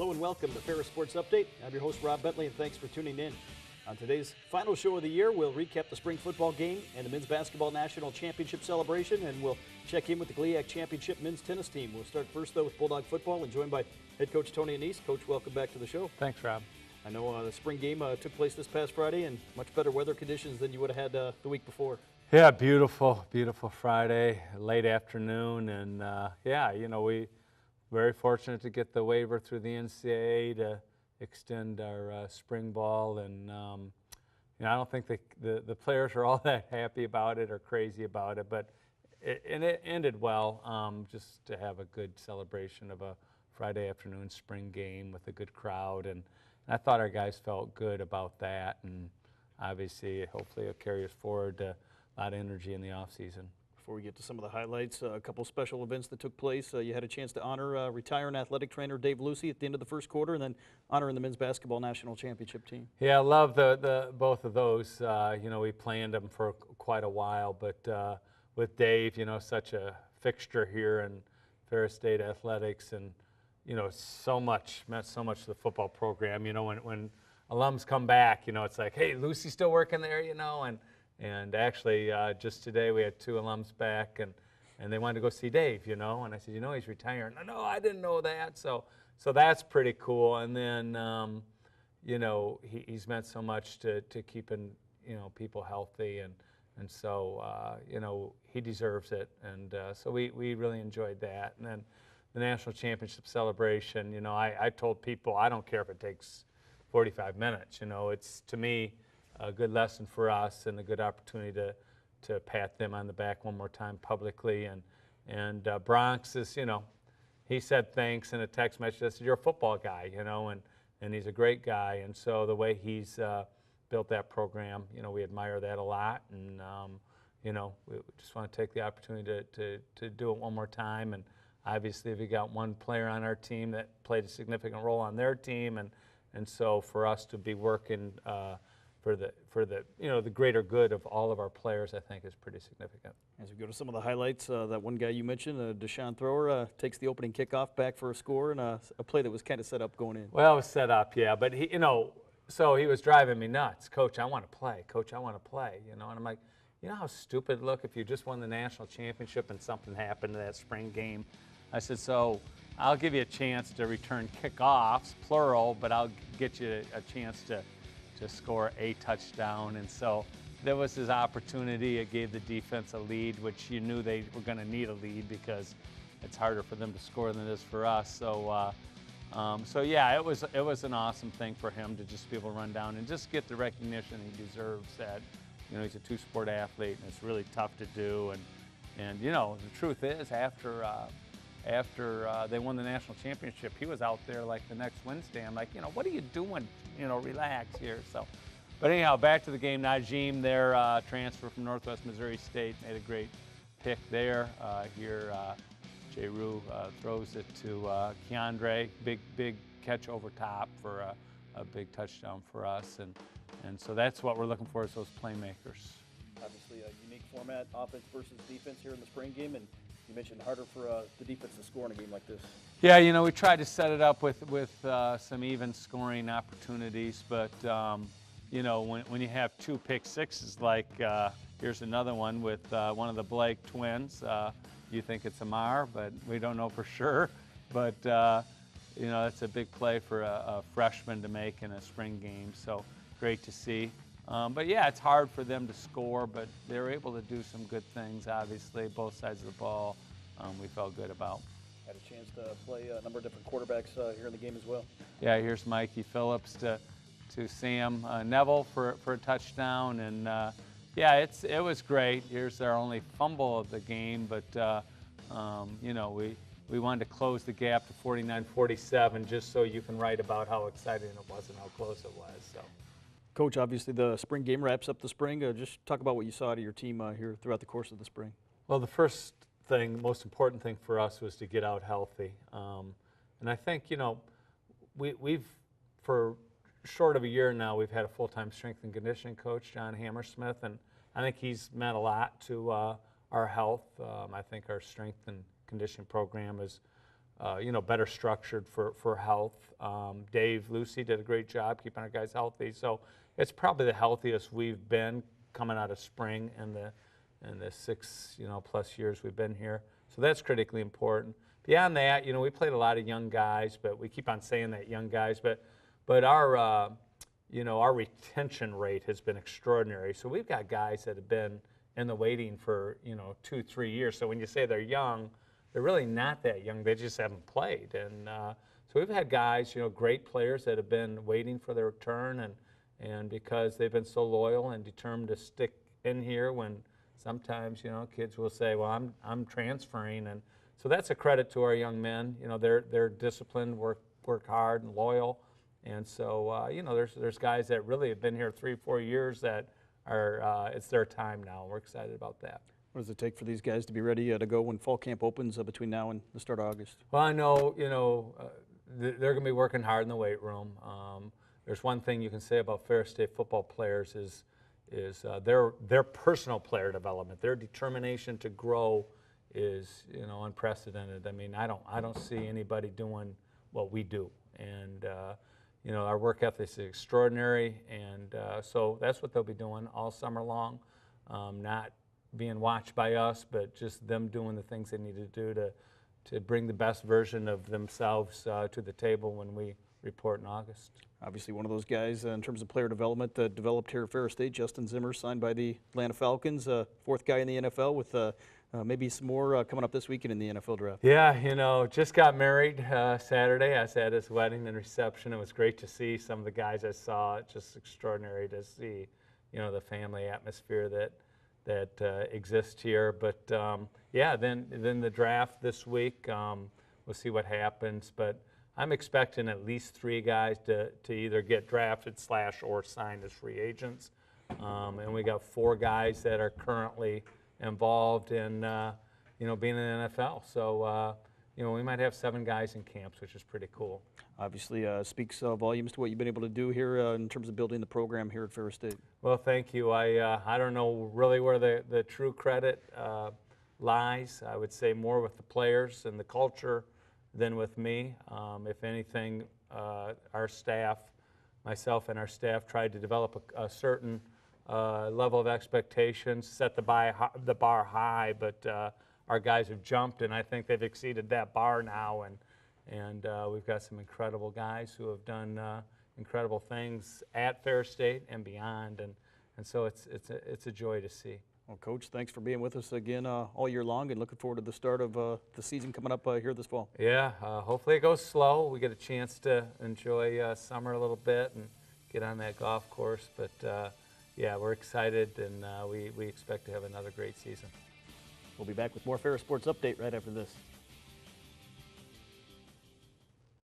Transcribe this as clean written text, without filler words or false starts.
Hello and welcome to Ferris Sports Update. I'm your host, Rob Bentley, and thanks for tuning in. On today's final show of the year, we'll recap the spring football game and the men's basketball national championship celebration, and we'll check in with the GLIAC championship men's tennis team. We'll start first, though, with Bulldog football and joined by head coach Tony Annese. Coach, welcome back to the show. Thanks, Rob. I know the spring game took place this past Friday and much better weather conditions than you would have had the week before. Yeah, beautiful Friday, late afternoon, and yeah, you know, we very fortunate to get the waiver through the NCAA to extend our spring ball, and you know, I don't think the players are all that happy about it or crazy about it, but it ended well. Just to have a good celebration of a Friday afternoon spring game with a good crowd, and I thought our guys felt good about that, and obviously, hopefully, it'll carry us forward to a lot of energy in the off season. Before we get to some of the highlights, a couple special events that took place. You had a chance to honor retiring athletic trainer Dave Lucy at the end of the first quarter, and then honoring the men's basketball national championship team. Yeah, I love the both of those. You know, we planned them for quite a while, but with Dave, you know, such a fixture here in Ferris State athletics, and you know, meant so much to the football program. You know, when alums come back, you know, it's like, hey, Lucy's still working there, you know, and actually, just today we had two alums back, and they wanted to go see Dave, you know, and I said, you know, he's retiring. No, I didn't know that. So that's pretty cool. And then, you know, he's meant so much to keeping, you know, people healthy, and so, you know, he deserves it. And so we really enjoyed that. And then the national championship celebration, you know, I told people, I don't care if it takes 45 minutes, you know, it's, to me, a good lesson for us and a good opportunity to pat them on the back one more time publicly. And Bronx is, you know, he said thanks in a text message that said, you're a football guy, you know, and he's a great guy. And so the way he's built that program, you know, we admire that a lot. And, you know, we just want to take the opportunity to do it one more time. And obviously, we got one player on our team that played a significant role on their team. And so for us to be working for the you know, the greater good of all of our players, I think is pretty significant. As we go to some of the highlights, that one guy you mentioned, Deshaun Thrower, takes the opening kickoff back for a score, and a play that was kind of set up going in. Well, it was set up, yeah, but he, you know, so he was driving me nuts. Coach, I want to play. Coach, I want to play. You know, and I'm like, you know how stupid it'd look if you just won the national championship and something happened to that spring game. I said, so I'll give you a chance to return kickoffs, plural, but I'll get you a chance to score a touchdown. And so there was his opportunity. It gave the defense a lead, which you knew they were going to need a lead because it's harder for them to score than it is for us. So, so yeah, it was an awesome thing for him to just be able to run down and just get the recognition he deserves. That, you know, he's a two-sport athlete, and it's really tough to do. And you know, the truth is, after they won the national championship, he was out there like the next Wednesday. I'm like, you know, what are you doing? You know, relax here. So, but anyhow, back to the game. Najim, their transfer from Northwest Missouri State, made a great pick there. Here, Jay Rue throws it to Keandre. Big catch over top for a big touchdown for us. And so that's what we're looking for, is those playmakers. Obviously, a unique format, offense versus defense here in the spring game, and you mentioned harder for the defense to score in a game like this. Yeah, you know, we tried to set it up with some even scoring opportunities, but you know, when you have two pick sixes, like here's another one with one of the Blake twins. You think it's Amar, but we don't know for sure. But you know, that's a big play for a freshman to make in a spring game. So great to see. But yeah, it's hard for them to score, but they were able to do some good things, obviously, both sides of the ball. We felt good about. Had a chance to play a number of different quarterbacks here in the game as well. Yeah, here's Mikey Phillips to Sam Neville for a touchdown, and yeah, it was great. Here's our only fumble of the game, but you know, we wanted to close the gap to 49-47 just so you can write about how exciting it was and how close it was. So. Coach, obviously the spring game wraps up the spring. Just talk about what you saw out of your team here throughout the course of the spring. Well, the first thing, most important thing for us was to get out healthy. And I think, you know, we've, for short of a year now, we've had a full-time strength and conditioning coach, John Hammersmith, and I think he's meant a lot to our health. I think our strength and conditioning program is better structured for health. Dave Lucy did a great job keeping our guys healthy. So it's probably the healthiest we've been coming out of spring in the 6 plus years we've been here. So that's critically important. Beyond that, we played a lot of young guys, but we keep on saying that young guys, but our our retention rate has been extraordinary. So we've got guys that have been in the waiting for 2-3 years. So when you say they're young, they're really not that young. They just haven't played. And so we've had guys, great players that have been waiting for their turn, and because they've been so loyal and determined to stick in here when sometimes, kids will say, well, I'm transferring. And so that's a credit to our young men. They're disciplined, work hard and loyal. And so, there's guys that really have been here 3-4 years that are, it's their time now. We're excited about that. What does it take for these guys to be ready to go when fall camp opens between now and the start of August? Well, I know, they're going to be working hard in the weight room. There's one thing you can say about Ferris State football players is their personal player development, their determination to grow is, unprecedented. I mean, I don't see anybody doing what we do. And, our work ethic is extraordinary, and so that's what they'll be doing all summer long, not being watched by us, but just them doing the things they need to do to bring the best version of themselves to the table when we report in August. Obviously one of those guys in terms of player development developed here at Ferris State, Justin Zimmer, signed by the Atlanta Falcons, fourth guy in the NFL with maybe some more coming up this weekend in the NFL draft. Yeah, just got married Saturday. I was at his wedding and reception. It was great to see some of the guys I saw. It's just extraordinary to see, the family atmosphere that exists here. But then the draft this week. We'll see what happens. But I'm expecting at least 3 guys to either get drafted / or signed as free agents. And we got 4 guys that are currently involved in being in the NFL. So we might have 7 guys in camps, which is pretty cool. Obviously speaks volumes to what you've been able to do here in terms of building the program here at Ferris State. Well, thank you. I don't know really where the true credit lies. I would say more with the players and the culture than with me. If anything, our staff, myself and our staff, tried to develop a certain level of expectations, set the bar high, but our guys have jumped, and I think they've exceeded that bar now, and we've got some incredible guys who have done incredible things at Ferris State and beyond, and so it's a joy to see. Well, Coach, thanks for being with us again all year long, and looking forward to the start of the season coming up here this fall. Yeah, hopefully it goes slow. We get a chance to enjoy summer a little bit and get on that golf course, but yeah, we're excited, and we expect to have another great season. We'll be back with more Ferris Sports Update right after this.